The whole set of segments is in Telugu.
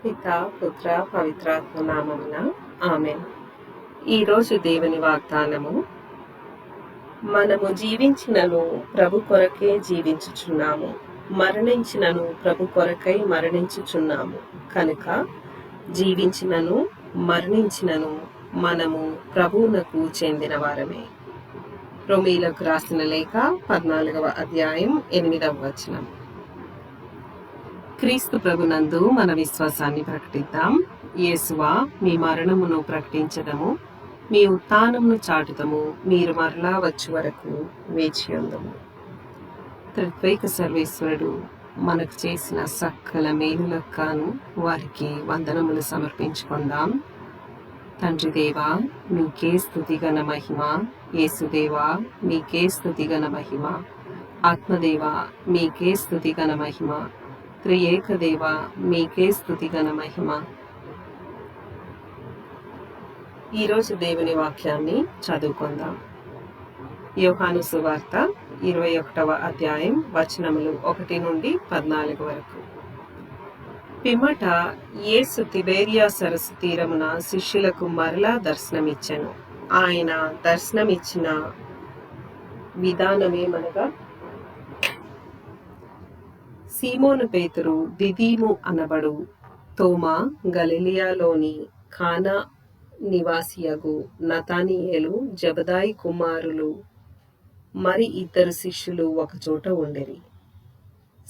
పిత పుత్ర పవిత్రాత్మ నామమున ఆమేన్. ఈరోజు దేవుని వాగ్దానము, మనము జీవించినను ప్రభు కొరకే జీవించుచున్నాము, మరణించినను ప్రభు కొరకై మరణించుచున్నాము. కనుక జీవించినను మరణించినను మనము ప్రభువునకు చెందిన వారమే. రోమీలకు రాసిన లేఖ 14వ అధ్యాయం 8వ వచనం. క్రీస్తు ప్రభునందు మన విశ్వాసాన్ని ప్రకటిద్దాం. యేసువా, మీ మరణమును ప్రకటించదము, మీ ఉత్థానమును చాటుదము, మీరు మరలా వచ్చు వరకు వేచియుందుము. త్రిత్వైక సర్వేశ్వరుడు మనకు చేసిన సకల మేలులకు గాను వారికి వందనములు సమర్పించుకుందాం. తండ్రి దేవా, మీకే స్తుతి ఘన మహిమ. యేసుదేవా, మీకే స్తుతి ఘన మహిమ. ఆత్మదేవా, మీకే స్తుతి ఘన మహిమ. త్రియేక దేవ, మీకే స్తుతి ఘన మహిమ. ఈరోజు దేవుని వాక్యాన్ని చదువుకుందాం. యోహాను సువార్త 21వ అధ్యాయం వచనములు 1 నుండి 14 వరకు. పిమ్మట యేసు తిబేరియా సరస్సు తీరమున శిష్యులకు మరలా దర్శనమిచ్చెను. ఆయన దర్శనమిచ్చిన విధానమేమనగా, సీమోను పేతురు, దిదీము అనబడు తోమా, గలిలియాలోని కానా నివాసియగు నతానియేలు, జబదాయి కుమారులు మరి 2 శిష్యులు ఒకచోట ఉండెరి.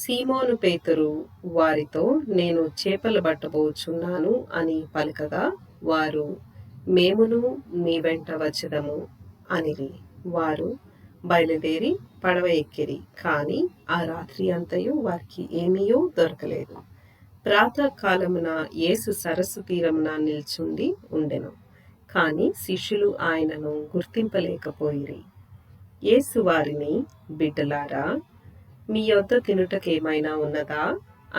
సీమోను పేతురు వారితో, నేను చేపలు పట్టబోచున్నాను అని పలకగా, వారు, మేమును మీ వెంట వచ్చదము అనిరి. వారు బయలుదేరి పడవ ఎక్కిరి. కాని ఆ రాత్రి అంతయు వారికి ఏమీయూ దొరకలేదు. ప్రాతకాలమున యేసు సరస్సు తీరమున నిల్చుండి ఉండెను. కాని శిష్యులు ఆయనను గుర్తింపలేకపోయిరి. యేసు వారిని, బిడ్డలారా, మీ యొద్ద తినుటకేమైనా ఉన్నదా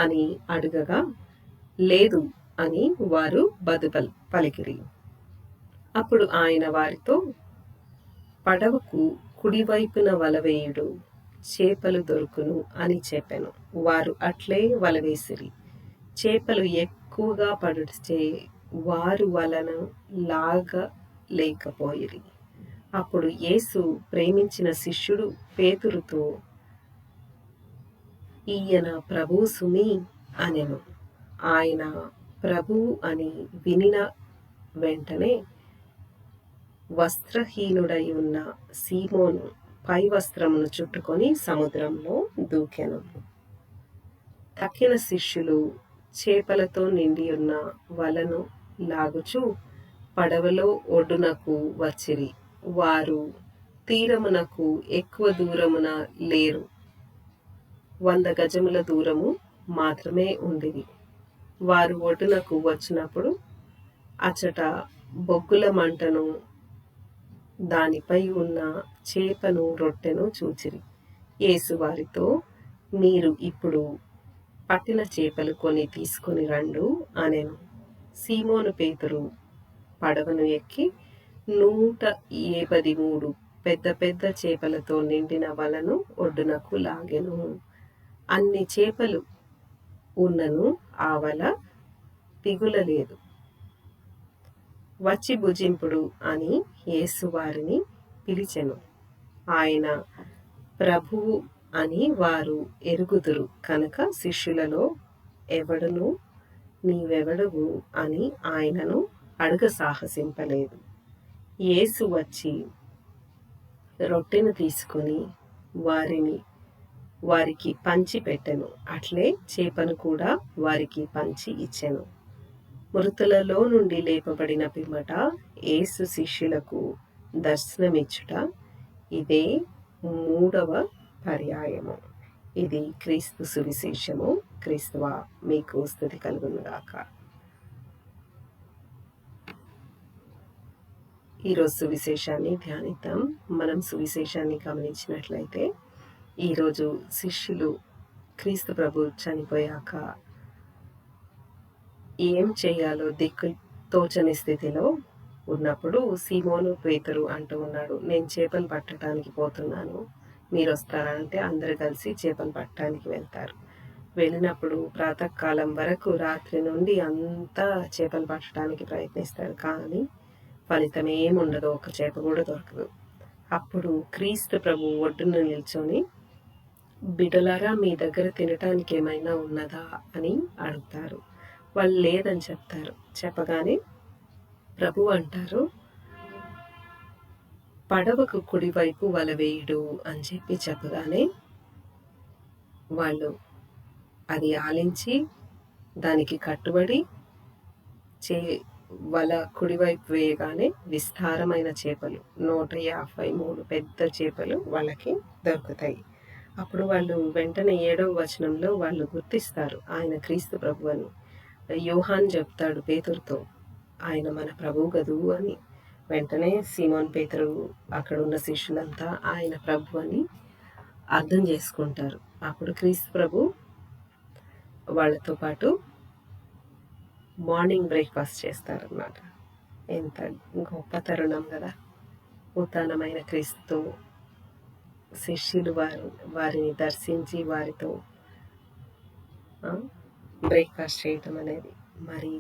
అని అడుగగా, లేదు అని వారు బదులు పలికిరి. అప్పుడు ఆయన వారితో, పడవకు కుడివైపున వలవేయుడు, చేపలు దొరుకును అని చెప్పెను. వారు అట్లే వలవేసిరి. చేపలు ఎక్కువగా పడుటచే వారు వలను లాగలేకపోయిరి. అప్పుడు యేసు ప్రేమించిన శిష్యుడు పేతురుతో, ఈయన ప్రభువు సుమి అనెను. ఆయన ప్రభువు అని వినిన వెంటనే వస్త్రహీనుడై ఉన్న సీమోను పై వస్త్రమును చుట్టుకొని సముద్రంలో దూకెను. తక్కిన శిష్యులు చేపలతో నిండి ఉన్న వలను లాగుచు పడవలో ఒడ్డునకు వచ్చిరి. వారు తీరమునకు ఎక్కువ దూరమున లేరు, 100 గజముల దూరము మాత్రమే ఉండిరి. వారు ఒడ్డునకు వచ్చినప్పుడు అచ్చట బొగ్గుల మంటను, దానిపై ఉన్న చేపను, రొట్టెను చూచిరి. యేసు వారితో, మీరు ఇప్పుడు పట్టిన చేపలు కొని తీసుకొని రండు అనెను. సీమోను పేతురు పడవను ఎక్కి 183 పెద్ద పెద్ద చేపలతో నిండిన వలను ఒడ్డునకు లాగెను. అన్ని చేపలు ఉన్నను ఆ వల పిగులలేదు. వచ్చి భుజింపుడు అని యేసు వారిని పిలిచెను. ఆయన ప్రభువు అని వారు ఎరుగుదురు కనుక శిష్యులలో ఎవడును, నీవెవడవు అని ఆయనను అడుగ సాహసింపలేదు. యేసు వచ్చి రొట్టెను తీసుకొని వారికి పంచి పెట్టెను. అట్లే చేపను కూడా వారికి పంచి ఇచ్చెను. మృతులలో నుండి లేపబడిన పిమ్మట యేసు శిష్యులకు దర్శనమిచ్చుట ఇదే 3వ పర్యాయము. ఇది క్రీస్తు సువిశేషము. క్రీస్తువా, మీకు స్తుతి కలుగునుగాక. ఈరోజు సువిశేషాన్ని ధ్యానిద్దాం. మనం సువిశేషాన్ని గమనించినట్లయితే, ఈరోజు శిష్యులు క్రీస్తు ప్రభు చనిపోయాక ఏం చేయాలో దిక్కు తోచని స్థితిలో ఉన్నప్పుడు సీమోను పేతురు అంటూ ఉన్నాడు, నేను చేపలు పట్టడానికి పోతున్నాను, మీరు వస్తారా అంటే అందరు కలిసి చేపలు పట్టడానికి వెళ్తారు. వెళ్ళినప్పుడు ప్రాతకాలం వరకు రాత్రి నుండి అంతా చేపలు పట్టడానికి ప్రయత్నిస్తాడు, కానీ ఫలితం ఏముండదు, ఒక చేప కూడా దొరకదు. అప్పుడు క్రీస్తు ప్రభు ఒడ్డున నిల్చొని, బిడ్డలారా మీ దగ్గర తినటానికి ఏమైనా ఉన్నదా అని అడుగుతారు. వాళ్ళు లేదని చెప్తారు. చెప్పగానే ప్రభు అంటారు, పడవకు కుడివైపు వల వేయుడు అని చెప్పగానే వాళ్ళు అది ఆలించి దానికి కట్టుబడి వల కుడివైపు వేయగానే విస్తారమైన చేపలు 153 పెద్ద చేపలు వాళ్ళకి దొరుకుతాయి. అప్పుడు వాళ్ళు వెంటనే 7వ వచనంలో వాళ్ళు గుర్తిస్తారు ఆయన క్రీస్తు ప్రభు అని. యోహాన్ చెప్తాడు పేతురుతో, ఆయన మన ప్రభు గదు అని. వెంటనే సీమోన్ పేతురు, అక్కడ ఉన్న శిష్యులంతా ఆయన ప్రభు అని అర్థం చేసుకుంటారు. అప్పుడు క్రీస్తు ప్రభు వాళ్ళతో పాటు మార్నింగ్ బ్రేక్ఫాస్ట్ చేస్తారన్నమాట. ఎంత గొప్ప తరుణం కదా! ఉత్థానమైన క్రీస్తుతో శిష్యులు వారిని దర్శించి వారితో బ్రేక్ఫాస్ట్ చేయటం అనేది. మరి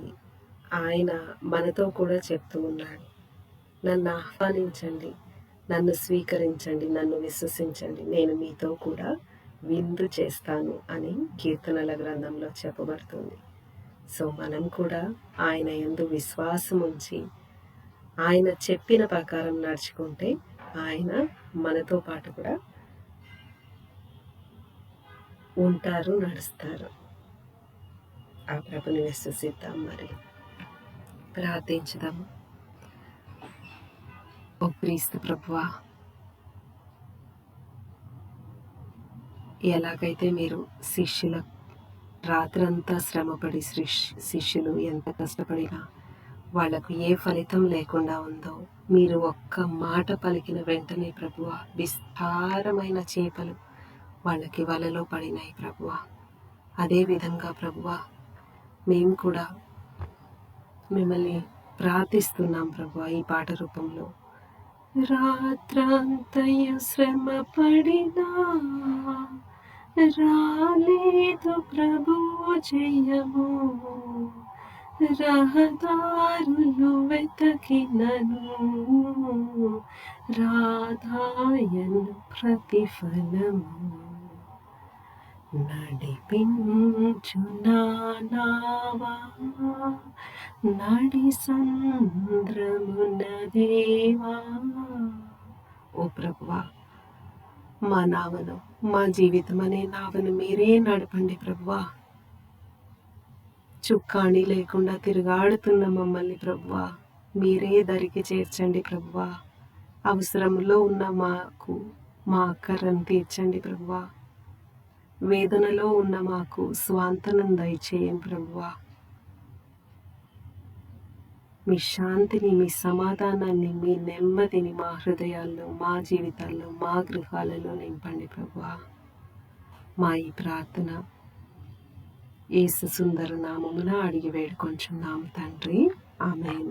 ఆయన మనతో కూడా చెప్తూ ఉన్నాడు, నన్ను ఆహ్వానించండి, నన్ను స్వీకరించండి, నన్ను విశ్వసించండి, నేను మీతో కూడా విందు చేస్తాను అని కీర్తనల గ్రంథంలో చెప్పబడుతుంది. సో మనం కూడా ఆయన యందు విశ్వాసం ఉంచి ఆయన చెప్పిన ప్రకారం నడుచుకుంటే ఆయన మనతో పాటు కూడా ఉంటారు, నడుస్తారు. ఆ ప్రభుని విశ్వసిద్దాం. మరి ప్రార్థించుదాము. ఓ క్రీస్తు ప్రభువా, ఎలాగైతే మీరు శిష్యుల రాత్రంతా శ్రమపడి శిష్యులు ఎంత కష్టపడినా వాళ్లకు ఏ ఫలితం లేకుండా ఉందో, మీరు ఒక్క మాట పలికిన వెంటనే ప్రభువా విస్తారమైన చేపలు వాళ్ళకి వలలో పడినాయి ప్రభువా. అదేవిధంగా ప్రభువా మేము కూడా మిమ్మల్ని ప్రార్థిస్తున్నాం ప్రభువా ఈ పాట రూపంలో. రాత్రంతయు శ్రమ పడినా రాలేదు ప్రభువు జయము, రహదారులు వెతకినను రాధాయను ప్రతిఫలము. నడిపించు నావా నడి సంద్రమున దేవా. ఓ ప్రభువా, మా నావను, మా జీవితం అనే నావను మీరే నడపండి ప్రభువా. చుక్కాణి లేకుండా తిరుగాడుతున్న మమ్మల్ని ప్రభువా మీరే దరికి చేర్చండి ప్రభువా. అవసరంలో ఉన్న మా అక్కరను తీర్చండి ప్రభువా. వేదనలో ఉన్న మాకు స్వాంతనం దయచేయం ప్రభువా. మీ శాంతిని, మీ సమాధానాన్ని, మీ నెమ్మదిని మా హృదయాల్లో, మా జీవితాల్లో, మా గృహాలలో నింపండి ప్రభువా. మా ఈ ప్రార్థన యేసు సుందర నామమున అడిగి వేడుకొంచున్నాము తండ్రి. ఆమేన్.